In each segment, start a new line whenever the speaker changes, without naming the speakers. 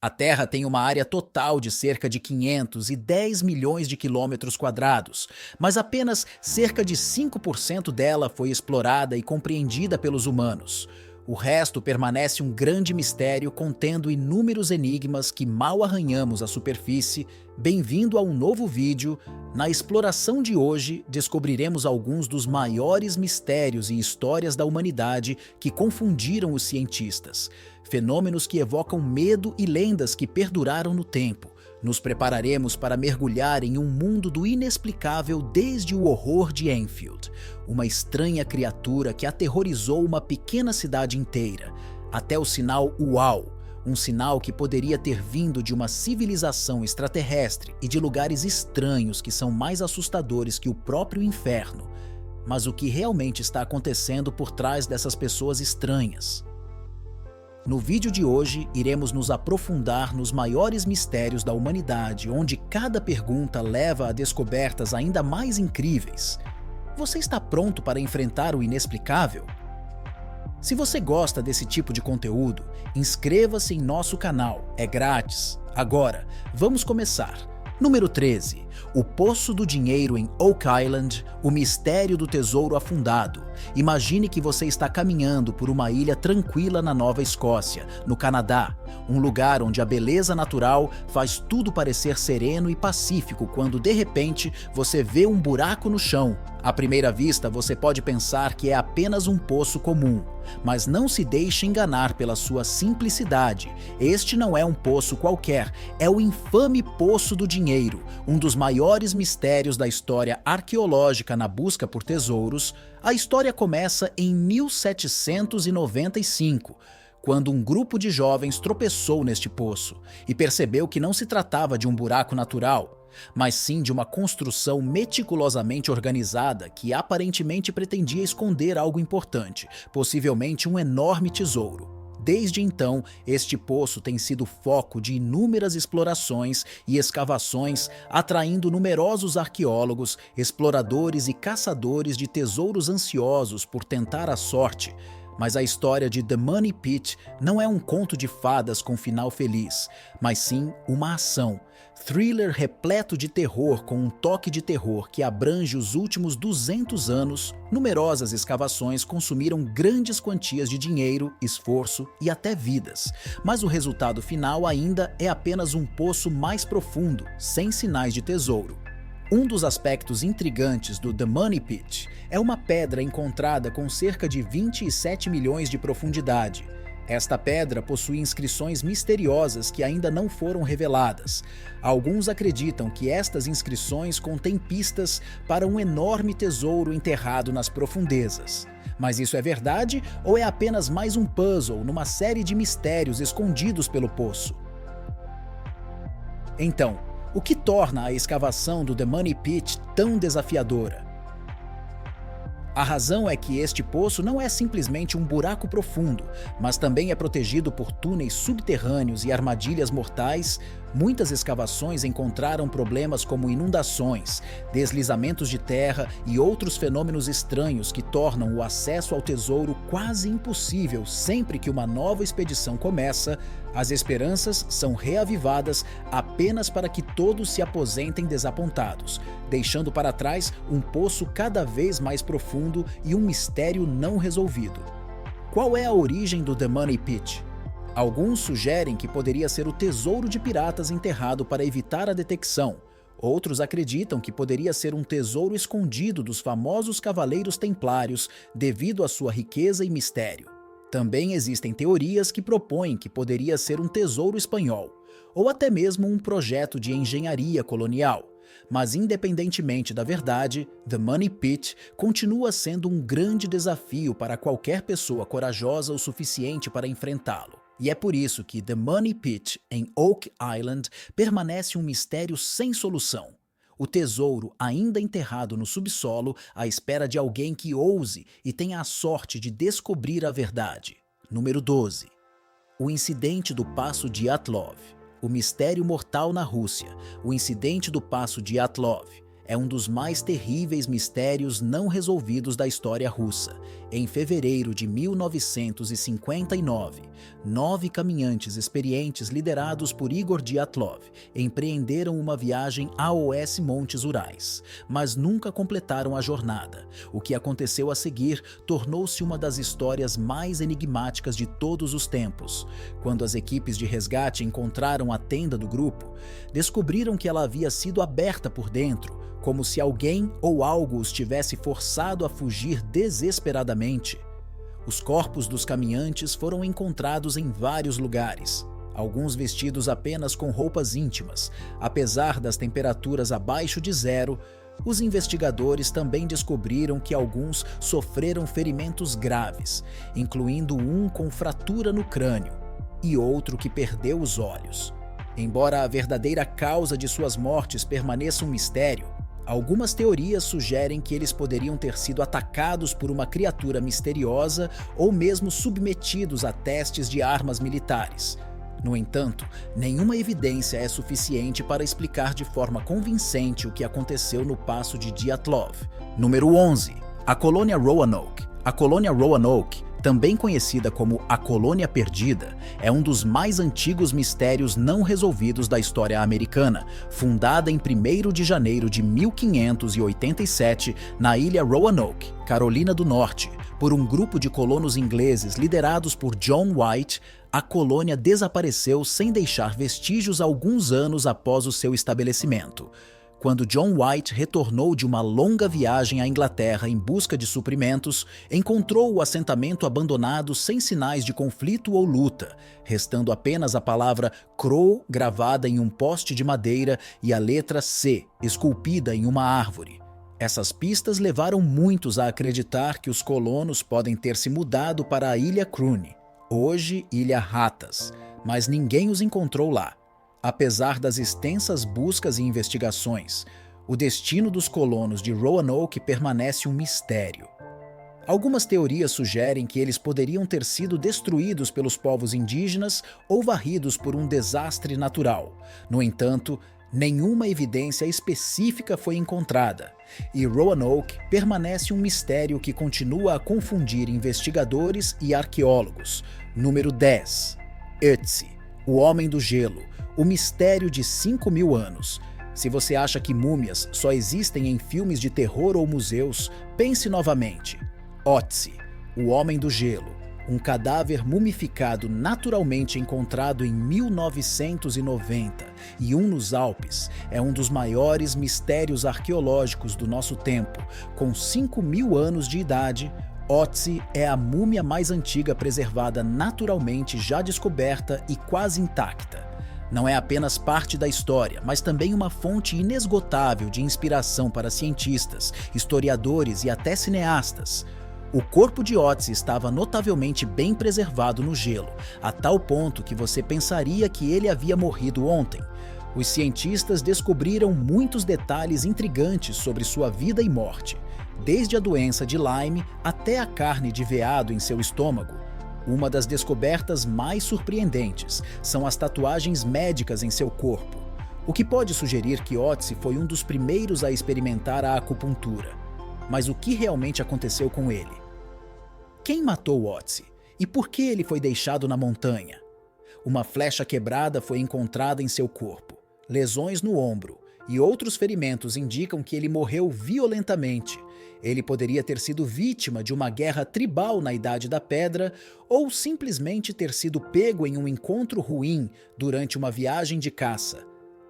A Terra tem uma área total de cerca de 510 milhões de quilômetros quadrados, mas apenas cerca de 5% dela foi explorada e compreendida pelos humanos. O resto permanece um grande mistério contendo inúmeros enigmas que mal arranhamos a superfície. Bem-vindo a um novo vídeo. Na exploração de hoje, descobriremos alguns dos maiores mistérios e histórias da humanidade que confundiram os cientistas. Fenômenos que evocam medo e lendas que perduraram no tempo. Nos prepararemos para mergulhar em um mundo do inexplicável desde o horror de Enfield, uma estranha criatura que aterrorizou uma pequena cidade inteira, até o sinal UAU, um sinal que poderia ter vindo de uma civilização extraterrestre e de lugares estranhos que são mais assustadores que o próprio inferno. Mas o que realmente está acontecendo por trás dessas pessoas estranhas? No vídeo de hoje, iremos nos aprofundar nos maiores mistérios da humanidade, onde cada pergunta leva a descobertas ainda mais incríveis. Você está pronto para enfrentar o inexplicável? Se você gosta desse tipo de conteúdo, inscreva-se em nosso canal, é grátis. Agora, vamos começar. Número 13. O Poço do Dinheiro em Oak Island, o mistério do tesouro afundado. Imagine que você está caminhando por uma ilha tranquila na Nova Escócia, no Canadá, um lugar onde a beleza natural faz tudo parecer sereno e pacífico quando de repente você vê um buraco no chão. À primeira vista você pode pensar que é apenas um poço comum, mas não se deixe enganar pela sua simplicidade. Este não é um poço qualquer, é o infame Poço do Dinheiro, um dos maiores mistérios da história arqueológica na busca por tesouros. A história começa em 1795, quando um grupo de jovens tropeçou neste poço e percebeu que não se tratava de um buraco natural, mas sim de uma construção meticulosamente organizada que aparentemente pretendia esconder algo importante, possivelmente um enorme tesouro. Desde então, este poço tem sido foco de inúmeras explorações e escavações, atraindo numerosos arqueólogos, exploradores e caçadores de tesouros ansiosos por tentar a sorte. Mas a história de The Money Pit não é um conto de fadas com final feliz, mas sim uma ação. Thriller repleto de terror com um toque de terror que abrange os últimos 200 anos, numerosas escavações consumiram grandes quantias de dinheiro, esforço e até vidas. Mas o resultado final ainda é apenas um poço mais profundo, sem sinais de tesouro. Um dos aspectos intrigantes do The Money Pit é uma pedra encontrada com cerca de 27 milhões de profundidade. Esta pedra possui inscrições misteriosas que ainda não foram reveladas. Alguns acreditam que estas inscrições contêm pistas para um enorme tesouro enterrado nas profundezas. Mas isso é verdade ou é apenas mais um puzzle numa série de mistérios escondidos pelo poço? Então, o que torna a escavação do The Money Pit tão desafiadora? A razão é que este poço não é simplesmente um buraco profundo, mas também é protegido por túneis subterrâneos e armadilhas mortais. Muitas escavações encontraram problemas como inundações, deslizamentos de terra e outros fenômenos estranhos que tornam o acesso ao tesouro quase impossível. Sempre que uma nova expedição começa, as esperanças são reavivadas apenas para que todos se aposentem desapontados, deixando para trás um poço cada vez mais profundo e um mistério não resolvido. Qual é a origem do The Money Pit? Alguns sugerem que poderia ser o tesouro de piratas enterrado para evitar a detecção. Outros acreditam que poderia ser um tesouro escondido dos famosos cavaleiros templários devido à sua riqueza e mistério. Também existem teorias que propõem que poderia ser um tesouro espanhol, ou até mesmo um projeto de engenharia colonial. Mas independentemente da verdade, The Money Pit continua sendo um grande desafio para qualquer pessoa corajosa o suficiente para enfrentá-lo. E é por isso que The Money Pit, em Oak Island, permanece um mistério sem solução. O tesouro ainda enterrado no subsolo à espera de alguém que ouse e tenha a sorte de descobrir a verdade. Número 12. O incidente do Passo Dyatlov. O mistério mortal na Rússia. O incidente do Passo Dyatlov é um dos mais terríveis mistérios não resolvidos da história russa. Em fevereiro de 1959, 9 caminhantes experientes liderados por Igor Dyatlov empreenderam uma viagem AOS Montes Urais, mas nunca completaram a jornada. O que aconteceu a seguir tornou-se uma das histórias mais enigmáticas de todos os tempos. Quando as equipes de resgate encontraram a tenda do grupo, descobriram que ela havia sido aberta por dentro, como se alguém ou algo os tivesse forçado a fugir desesperadamente. Os corpos dos caminhantes foram encontrados em vários lugares, alguns vestidos apenas com roupas íntimas. Apesar das temperaturas abaixo de zero, os investigadores também descobriram que alguns sofreram ferimentos graves, incluindo um com fratura no crânio e outro que perdeu os olhos. Embora a verdadeira causa de suas mortes permaneça um mistério, algumas teorias sugerem que eles poderiam ter sido atacados por uma criatura misteriosa ou mesmo submetidos a testes de armas militares. No entanto, nenhuma evidência é suficiente para explicar de forma convincente o que aconteceu no passo de Dyatlov. Número 11. A colônia Roanoke. A colônia Roanoke, também conhecida como a Colônia Perdida, é um dos mais antigos mistérios não resolvidos da história americana, fundada em 1º de janeiro de 1587 na ilha Roanoke, Carolina do Norte, por um grupo de colonos ingleses liderados por John White. A colônia desapareceu sem deixar vestígios alguns anos após o seu estabelecimento. Quando John White retornou de uma longa viagem à Inglaterra em busca de suprimentos, encontrou o assentamento abandonado sem sinais de conflito ou luta, restando apenas a palavra Crow gravada em um poste de madeira e a letra C esculpida em uma árvore. Essas pistas levaram muitos a acreditar que os colonos podem ter se mudado para a Ilha Cruni, hoje Ilha Ratas, mas ninguém os encontrou lá. Apesar das extensas buscas e investigações, o destino dos colonos de Roanoke permanece um mistério. Algumas teorias sugerem que eles poderiam ter sido destruídos pelos povos indígenas ou varridos por um desastre natural. No entanto, nenhuma evidência específica foi encontrada, e Roanoke permanece um mistério que continua a confundir investigadores e arqueólogos. Número 10. Ötzi, o Homem do Gelo. O mistério de 5.000 anos. Se você acha que múmias só existem em filmes de terror ou museus, pense novamente. Ötzi, o Homem do Gelo, um cadáver mumificado naturalmente encontrado em 1990 e nos Alpes, é um dos maiores mistérios arqueológicos do nosso tempo. Com 5.000 anos de idade, Ötzi é a múmia mais antiga preservada naturalmente já descoberta e quase intacta. Não é apenas parte da história, mas também uma fonte inesgotável de inspiração para cientistas, historiadores e até cineastas. O corpo de Ötzi estava notavelmente bem preservado no gelo, a tal ponto que você pensaria que ele havia morrido ontem. Os cientistas descobriram muitos detalhes intrigantes sobre sua vida e morte, desde a doença de Lyme até a carne de veado em seu estômago. Uma das descobertas mais surpreendentes são as tatuagens médicas em seu corpo, o que pode sugerir que Ötzi foi um dos primeiros a experimentar a acupuntura. Mas o que realmente aconteceu com ele? Quem matou Ötzi? E por que ele foi deixado na montanha? Uma flecha quebrada foi encontrada em seu corpo, lesões no ombro e outros ferimentos indicam que ele morreu violentamente. Ele poderia ter sido vítima de uma guerra tribal na Idade da Pedra ou simplesmente ter sido pego em um encontro ruim durante uma viagem de caça.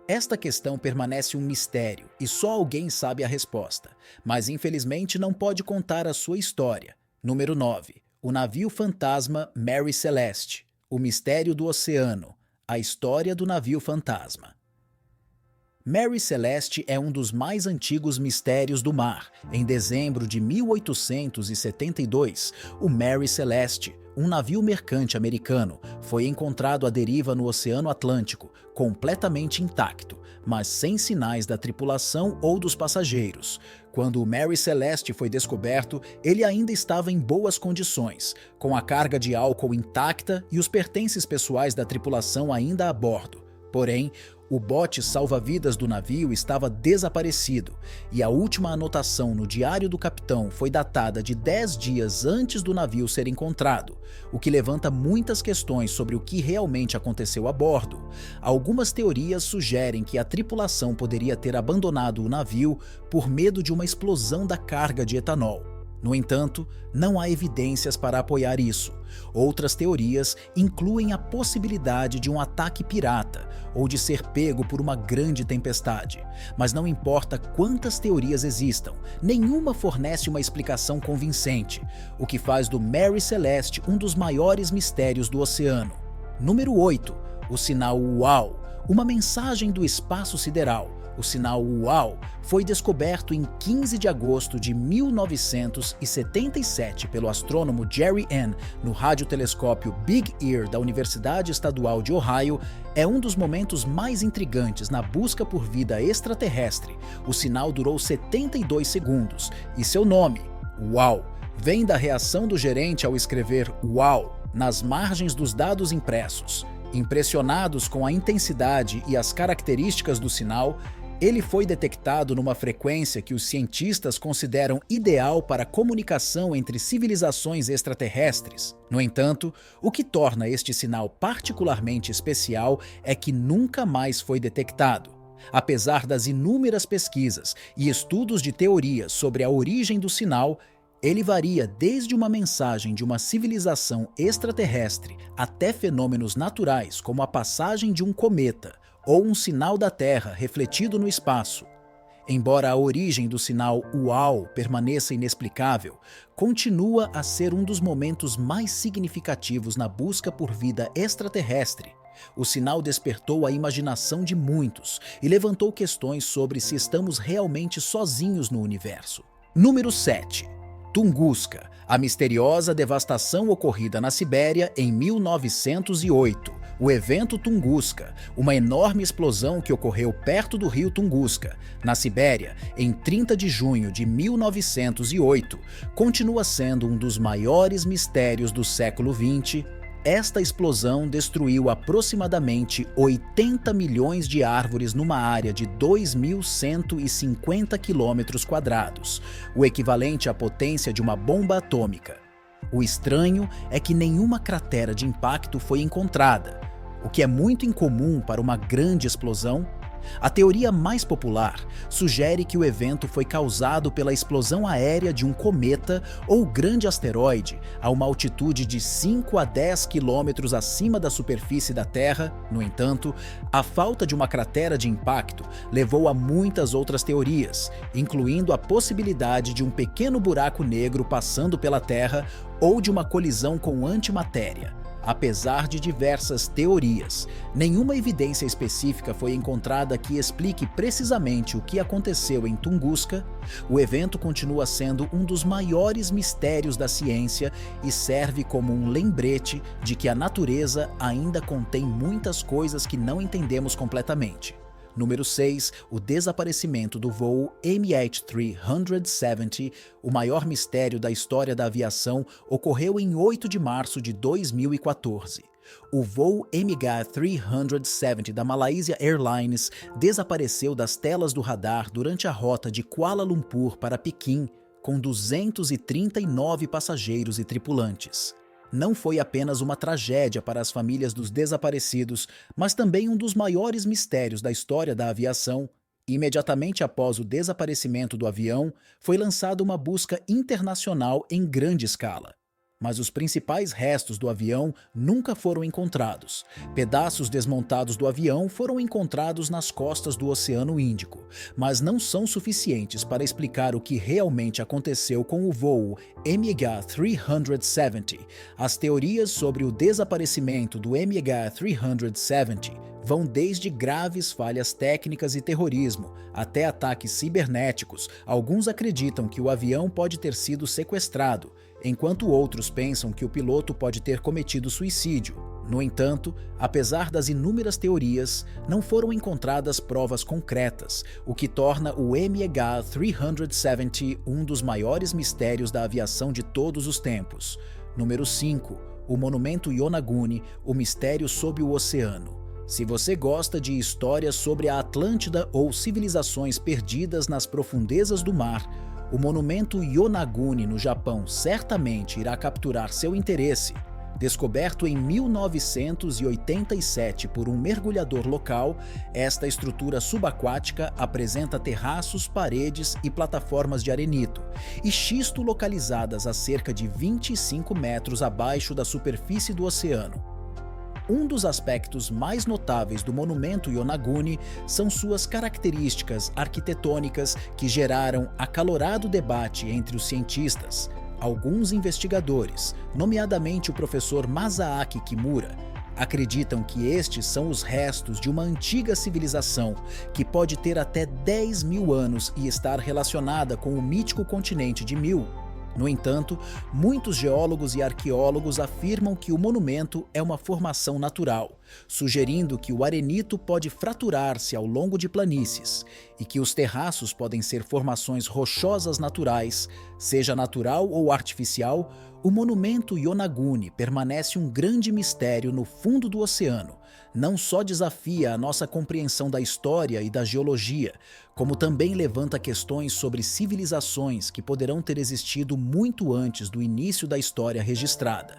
Esta questão permanece um mistério e só alguém sabe a resposta, mas infelizmente não pode contar a sua história. Número 9. O navio fantasma Mary Celeste. O mistério do oceano. A história do navio fantasma. Mary Celeste é um dos mais antigos mistérios do mar. Em dezembro de 1872, o Mary Celeste, um navio mercante americano, foi encontrado à deriva no Oceano Atlântico, completamente intacto, mas sem sinais da tripulação ou dos passageiros. Quando o Mary Celeste foi descoberto, ele ainda estava em boas condições, com a carga de álcool intacta e os pertences pessoais da tripulação ainda a bordo. Porém, O bote salva-vidas do navio estava desaparecido, e a última anotação no diário do capitão foi datada de 10 dias antes do navio ser encontrado, o que levanta muitas questões sobre o que realmente aconteceu a bordo. Algumas teorias sugerem que a tripulação poderia ter abandonado o navio por medo de uma explosão da carga de etanol. No entanto, não há evidências para apoiar isso. Outras teorias incluem a possibilidade de um ataque pirata ou de ser pego por uma grande tempestade. Mas não importa quantas teorias existam, nenhuma fornece uma explicação convincente, o que faz do Mary Celeste um dos maiores mistérios do oceano. Número 8. O sinal UAU, uma mensagem do espaço sideral. O sinal UAU foi descoberto em 15 de agosto de 1977 pelo astrônomo Jerry N. no radiotelescópio Big Ear da Universidade Estadual de Ohio. É um dos momentos mais intrigantes na busca por vida extraterrestre. O sinal durou 72 segundos e seu nome, UAU, vem da reação do gerente ao escrever UAU nas margens dos dados impressos. Impressionados com a intensidade e as características do sinal, ele foi detectado numa frequência que os cientistas consideram ideal para a comunicação entre civilizações extraterrestres. No entanto, o que torna este sinal particularmente especial é que nunca mais foi detectado. Apesar das inúmeras pesquisas e estudos de teorias sobre a origem do sinal, ele varia desde uma mensagem de uma civilização extraterrestre até fenômenos naturais como a passagem de um cometa ou um sinal da Terra refletido no espaço. Embora a origem do sinal UAU permaneça inexplicável, continua a ser um dos momentos mais significativos na busca por vida extraterrestre. O sinal despertou a imaginação de muitos e levantou questões sobre se estamos realmente sozinhos no universo. Número 7. Tunguska, a misteriosa devastação ocorrida na Sibéria em 1908. O evento Tunguska, uma enorme explosão que ocorreu perto do rio Tunguska, na Sibéria, em 30 de junho de 1908, continua sendo um dos maiores mistérios do século XX. Esta explosão destruiu aproximadamente 80 milhões de árvores numa área de 2.150 km², o equivalente à potência de uma bomba atômica. O estranho é que nenhuma cratera de impacto foi encontrada, o que é muito incomum para uma grande explosão. A teoria mais popular sugere que o evento foi causado pela explosão aérea de um cometa ou grande asteroide a uma altitude de 5 a 10 quilômetros acima da superfície da Terra. No entanto, a falta de uma cratera de impacto levou a muitas outras teorias, incluindo a possibilidade de um pequeno buraco negro passando pela Terra ou de uma colisão com antimatéria. Apesar de diversas teorias, nenhuma evidência específica foi encontrada que explique precisamente o que aconteceu em Tunguska. O evento continua sendo um dos maiores mistérios da ciência e serve como um lembrete de que a natureza ainda contém muitas coisas que não entendemos completamente. Número 6. O desaparecimento do voo MH370, o maior mistério da história da aviação, ocorreu em 8 de março de 2014. O voo MH370 da Malaysia Airlines desapareceu das telas do radar durante a rota de Kuala Lumpur para Pequim, com 239 passageiros e tripulantes. Não foi apenas uma tragédia para as famílias dos desaparecidos, mas também um dos maiores mistérios da história da aviação. Imediatamente após o desaparecimento do avião, foi lançada uma busca internacional em grande escala. Mas os principais restos do avião nunca foram encontrados. Pedaços desmontados do avião foram encontrados nas costas do Oceano Índico, mas não são suficientes para explicar o que realmente aconteceu com o voo MH370. As teorias sobre o desaparecimento do MH370 vão desde graves falhas técnicas e terrorismo até ataques cibernéticos. Alguns acreditam que o avião pode ter sido sequestrado, enquanto outros pensam que o piloto pode ter cometido suicídio. No entanto, apesar das inúmeras teorias, não foram encontradas provas concretas, o que torna o MH370 um dos maiores mistérios da aviação de todos os tempos. Número 5. O monumento Yonaguni, o mistério sob o oceano. Se você gosta de histórias sobre a Atlântida ou civilizações perdidas nas profundezas do mar, o monumento Yonaguni no Japão certamente irá capturar seu interesse. Descoberto em 1987 por um mergulhador local, esta estrutura subaquática apresenta terraços, paredes e plataformas de arenito, e xisto localizadas a cerca de 25 metros abaixo da superfície do oceano. Um dos aspectos mais notáveis do monumento Yonaguni são suas características arquitetônicas que geraram acalorado debate entre os cientistas. Alguns investigadores, nomeadamente o professor Masaaki Kimura, acreditam que estes são os restos de uma antiga civilização que pode ter até 10 mil anos e estar relacionada com o mítico continente de Mil. No entanto, muitos geólogos e arqueólogos afirmam que o monumento é uma formação natural, sugerindo que o arenito pode fraturar-se ao longo de planícies e que os terraços podem ser formações rochosas naturais. Seja natural ou artificial, o monumento Yonaguni permanece um grande mistério no fundo do oceano. Não só desafia a nossa compreensão da história e da geologia, como também levanta questões sobre civilizações que poderão ter existido muito antes do início da história registrada.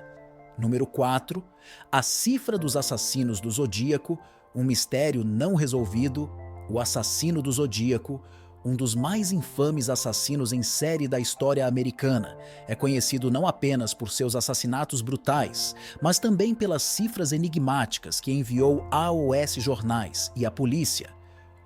Número 4. A cifra dos assassinos do Zodíaco, um mistério não resolvido. O assassino do Zodíaco, um dos mais infames assassinos em série da história americana, é conhecido não apenas por seus assassinatos brutais, mas também pelas cifras enigmáticas que enviou aos jornais e à polícia.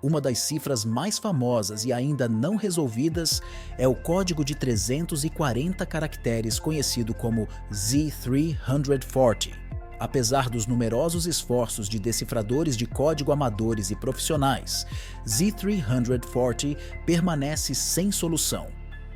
Uma das cifras mais famosas e ainda não resolvidas é o código de 340 caracteres conhecido como Z340. Apesar dos numerosos esforços de decifradores de código amadores e profissionais, Z340 permanece sem solução,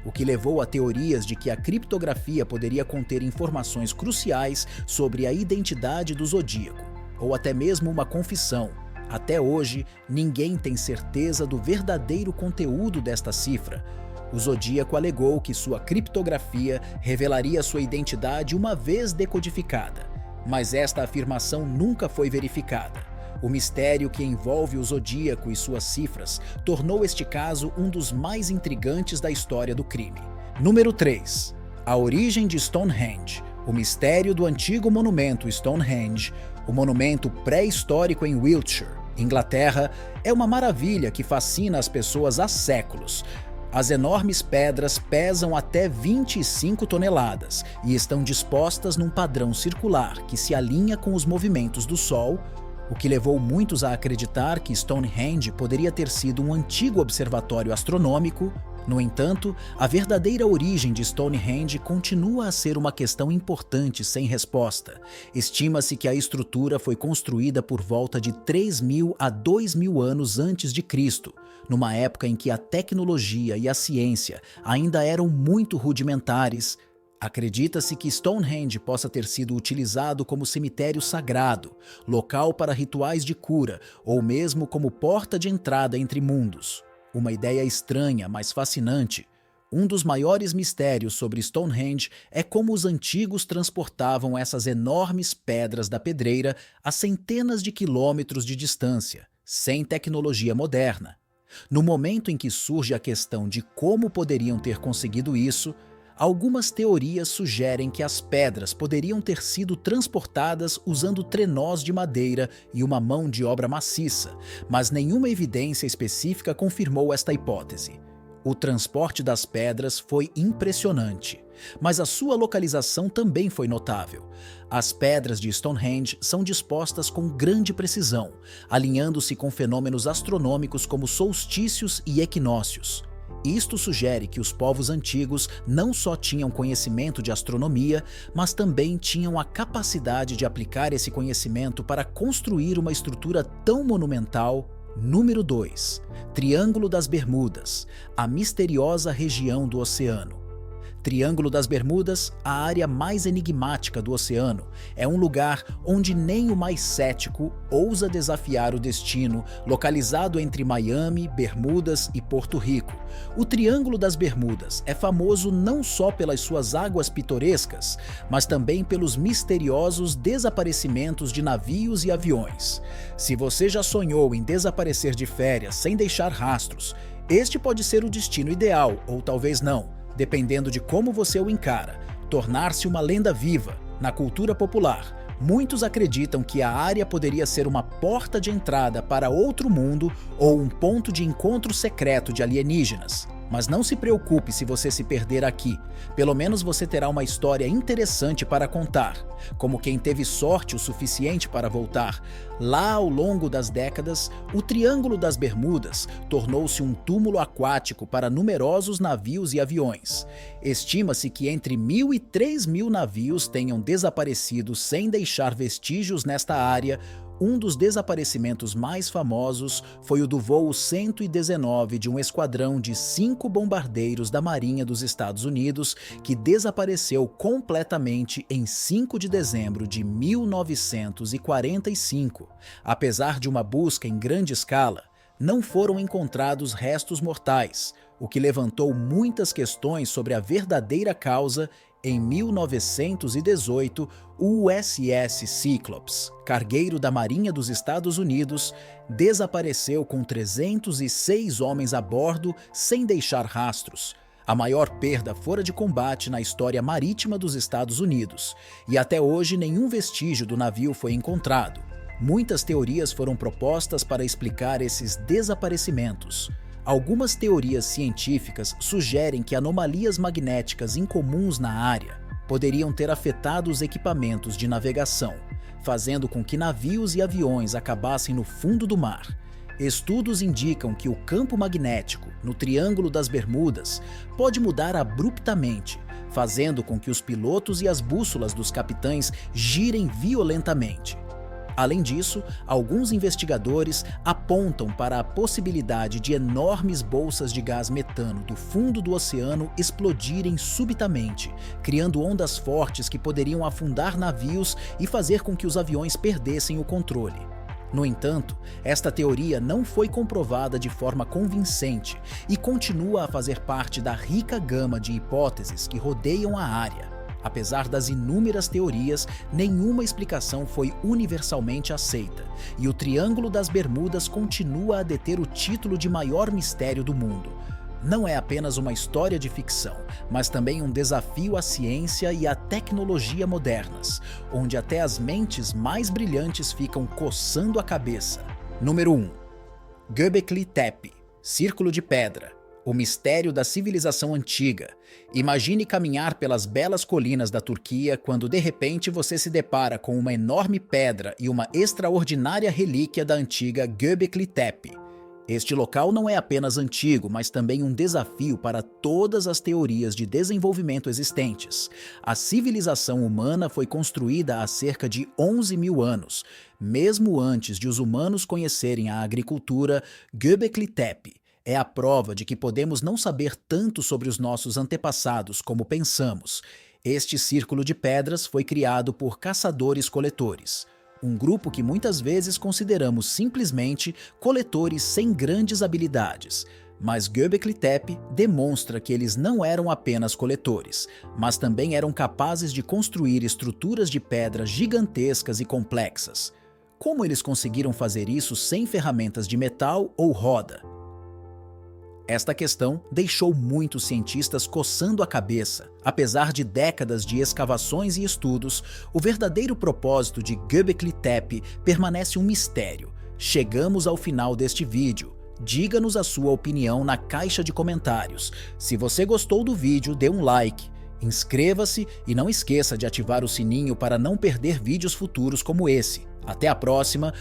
o que levou a teorias de que a criptografia poderia conter informações cruciais sobre a identidade do Zodíaco, ou até mesmo uma confissão. Até hoje, ninguém tem certeza do verdadeiro conteúdo desta cifra. O Zodíaco alegou que sua criptografia revelaria sua identidade uma vez decodificada. Mas esta afirmação nunca foi verificada. O mistério que envolve o Zodíaco e suas cifras tornou este caso um dos mais intrigantes da história do crime. Número 3. A origem de Stonehenge. O mistério do antigo monumento Stonehenge, o monumento pré-histórico em Wiltshire, Inglaterra, é uma maravilha que fascina as pessoas há séculos. As enormes pedras pesam até 25 toneladas e estão dispostas num padrão circular que se alinha com os movimentos do Sol, o que levou muitos a acreditar que Stonehenge poderia ter sido um antigo observatório astronômico. No entanto, a verdadeira origem de Stonehenge continua a ser uma questão importante sem resposta. Estima-se que a estrutura foi construída por volta de 3.000 a 2.000 anos antes de Cristo, numa época em que a tecnologia e a ciência ainda eram muito rudimentares. Acredita-se que Stonehenge possa ter sido utilizado como cemitério sagrado, local para rituais de cura ou mesmo como porta de entrada entre mundos. Uma ideia estranha, mas fascinante. Um dos maiores mistérios sobre Stonehenge é como os antigos transportavam essas enormes pedras da pedreira a centenas de quilômetros de distância, sem tecnologia moderna. No momento em que surge a questão de como poderiam ter conseguido isso, algumas teorias sugerem que as pedras poderiam ter sido transportadas usando trenós de madeira e uma mão de obra maciça, mas nenhuma evidência específica confirmou esta hipótese. O transporte das pedras foi impressionante, mas a sua localização também foi notável. As pedras de Stonehenge são dispostas com grande precisão, alinhando-se com fenômenos astronômicos como solstícios e equinócios. Isto sugere que os povos antigos não só tinham conhecimento de astronomia, mas também tinham a capacidade de aplicar esse conhecimento para construir uma estrutura tão monumental. Número 2. Triângulo das Bermudas, a misteriosa região do oceano. Triângulo das Bermudas, a área mais enigmática do oceano, é um lugar onde nem o mais cético ousa desafiar o destino, localizado entre Miami, Bermudas e Porto Rico. O Triângulo das Bermudas é famoso não só pelas suas águas pitorescas, mas também pelos misteriosos desaparecimentos de navios e aviões. Se você já sonhou em desaparecer de férias sem deixar rastros, este pode ser o destino ideal, ou talvez não, dependendo de como você o encara, tornar-se uma lenda viva. Na cultura popular, muitos acreditam que a área poderia ser uma porta de entrada para outro mundo ou um ponto de encontro secreto de alienígenas. Mas não se preocupe se você se perder aqui, pelo menos você terá uma história interessante para contar, como quem teve sorte o suficiente para voltar. Lá ao longo das décadas, o Triângulo das Bermudas tornou-se um túmulo aquático para numerosos navios e aviões. Estima-se que entre 1.000 e 3.000 navios tenham desaparecido sem deixar vestígios nesta área. Um dos desaparecimentos mais famosos foi o do voo 119 de um esquadrão de 5 bombardeiros da Marinha dos Estados Unidos, que desapareceu completamente em 5 de dezembro de 1945. Apesar de uma busca em grande escala, não foram encontrados restos mortais, o que levantou muitas questões sobre a verdadeira causa. Em 1918, o USS Cyclops, cargueiro da Marinha dos Estados Unidos, desapareceu com 306 homens a bordo sem deixar rastros, a maior perda fora de combate na história marítima dos Estados Unidos, e até hoje nenhum vestígio do navio foi encontrado. Muitas teorias foram propostas para explicar esses desaparecimentos. Algumas teorias científicas sugerem que anomalias magnéticas incomuns na área poderiam ter afetado os equipamentos de navegação, fazendo com que navios e aviões acabassem no fundo do mar. Estudos indicam que o campo magnético no Triângulo das Bermudas pode mudar abruptamente, fazendo com que os pilotos e as bússolas dos capitães girem violentamente. Além disso, alguns investigadores apontam para a possibilidade de enormes bolsas de gás metano do fundo do oceano explodirem subitamente, criando ondas fortes que poderiam afundar navios e fazer com que os aviões perdessem o controle. No entanto, esta teoria não foi comprovada de forma convincente e continua a fazer parte da rica gama de hipóteses que rodeiam a área. Apesar das inúmeras teorias, nenhuma explicação foi universalmente aceita, e o Triângulo das Bermudas continua a deter o título de maior mistério do mundo. Não é apenas uma história de ficção, mas também um desafio à ciência e à tecnologia modernas, onde até as mentes mais brilhantes ficam coçando a cabeça. Número 1. Göbekli Tepe, Círculo de Pedra. O mistério da civilização antiga. Imagine caminhar pelas belas colinas da Turquia quando de repente você se depara com uma enorme pedra e uma extraordinária relíquia da antiga Göbekli Tepe. Este local não é apenas antigo, mas também um desafio para todas as teorias de desenvolvimento existentes. A civilização humana foi construída há cerca de 11.000 anos. Mesmo antes de os humanos conhecerem a agricultura, Göbekli Tepe é a prova de que podemos não saber tanto sobre os nossos antepassados como pensamos. Este círculo de pedras foi criado por caçadores-coletores, um grupo que muitas vezes consideramos simplesmente coletores sem grandes habilidades. Mas Göbekli Tepe demonstra que eles não eram apenas coletores, mas também eram capazes de construir estruturas de pedra gigantescas e complexas. Como eles conseguiram fazer isso sem ferramentas de metal ou roda? Esta questão deixou muitos cientistas coçando a cabeça. Apesar de décadas de escavações e estudos, o verdadeiro propósito de Göbekli Tepe permanece um mistério. Chegamos ao final deste vídeo. Diga-nos a sua opinião na caixa de comentários. Se você gostou do vídeo, dê um like, inscreva-se e não esqueça de ativar o sininho para não perder vídeos futuros como esse. Até a próxima!